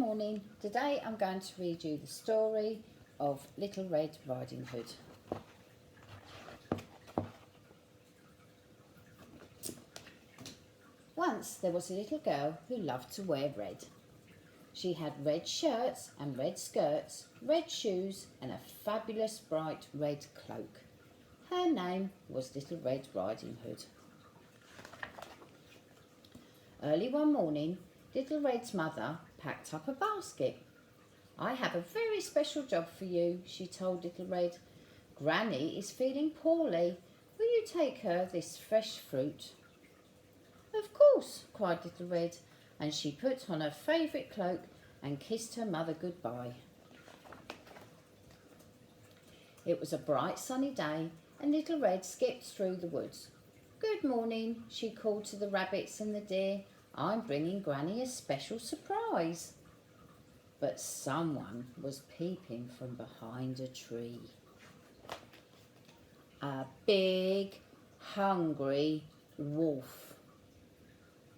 morning. Today I'm going to read you the story of Little Red Riding Hood. Once there was a little girl who loved to wear red. She had red shirts and red skirts, red shoes and a fabulous bright red cloak. Her name was Little Red Riding Hood. Early one morning, Little Red's mother packed up a basket. "I have a very special job for you," she told Little Red. "Granny is feeling poorly. Will you take her this fresh fruit?" "Of course," cried Little Red, and she put on her favourite cloak and kissed her mother goodbye. It was a bright sunny day, and Little Red skipped through the woods. "Good morning," she called to the rabbits and the deer. "I'm bringing Granny a special surprise." But someone was peeping from behind a tree. A big, hungry wolf.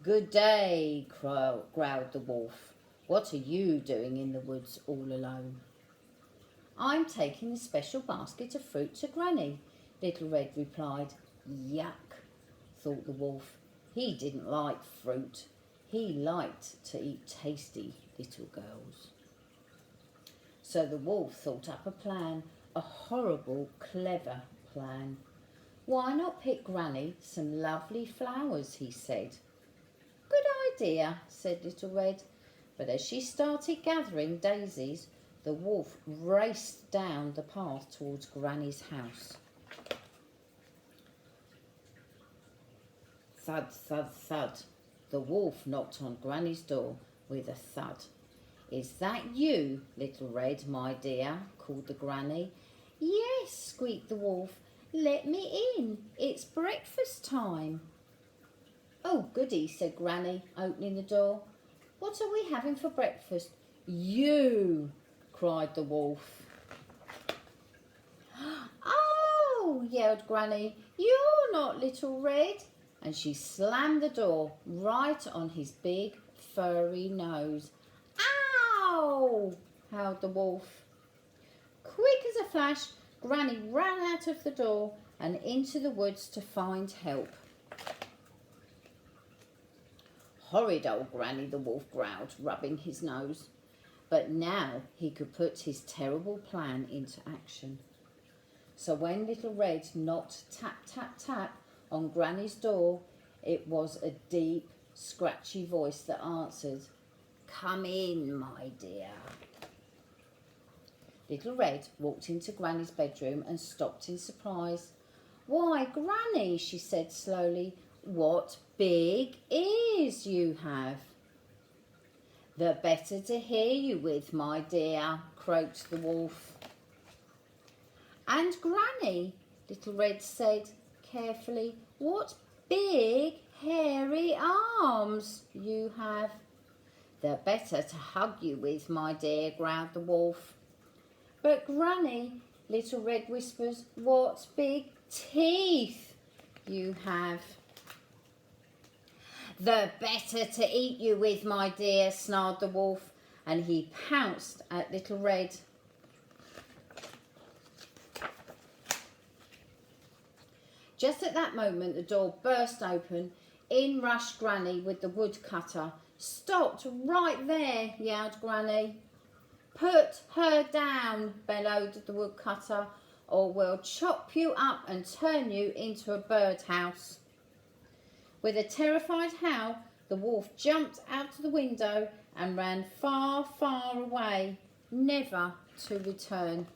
"Good day," growled the wolf. "What are you doing in the woods all alone?" "I'm taking a special basket of fruit to Granny," Little Red replied. "Yuck," thought the wolf. He didn't like fruit. He liked to eat tasty little girls. So the wolf thought up a plan, a horrible, clever plan. "Why not pick Granny some lovely flowers?" he said. "Good idea," said Little Red. But as she started gathering daisies, the wolf raced down the path towards Granny's house. Thud, thud, thud. The wolf knocked on Granny's door with a thud. "Is that you, Little Red, my dear?" called the Granny. "Yes," squeaked the wolf. "Let me in. It's breakfast time." "Oh, goody," said Granny, opening the door. "What are we having for breakfast?" "You!" cried the wolf. "Oh!" yelled Granny. "You're not Little Red." And she slammed the door right on his big, furry nose. "Ow!" howled the wolf. Quick as a flash, Granny ran out of the door and into the woods to find help. "Horrid old Granny," the wolf growled, rubbing his nose. But now he could put his terrible plan into action. So when Little Red knocked tap, tap, tap on Granny's door, it was a deep, scratchy voice that answered. "Come in, my dear." Little Red walked into Granny's bedroom and stopped in surprise. "Why, Granny," she said slowly, "what big ears you have." "The better to hear you with, my dear," croaked the wolf. "And Granny," Little Red said carefully, "what big hairy arms you have." "The better to hug you with, my dear," growled the wolf. "But Granny," Little Red whispers, "what big teeth you have." "The better to eat you with, my dear," snarled the wolf, and he pounced at Little Red. Just at that moment, the door burst open. In rushed Granny with the woodcutter. "Stopped right there," yelled Granny. "Put her down," bellowed the woodcutter, "or we'll chop you up and turn you into a birdhouse." With a terrified howl, the wolf jumped out of the window and ran far, far away, never to return.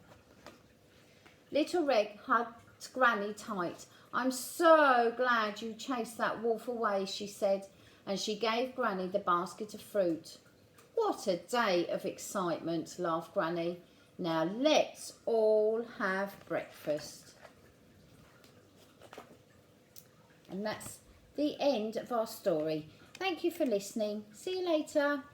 Little Red hugged Granny tight. "I'm so glad you chased that wolf away," she said, and she gave Granny the basket of fruit. "What a day of excitement," laughed Granny. "Now let's all have breakfast." And that's the end of our story. Thank you for listening. See you later.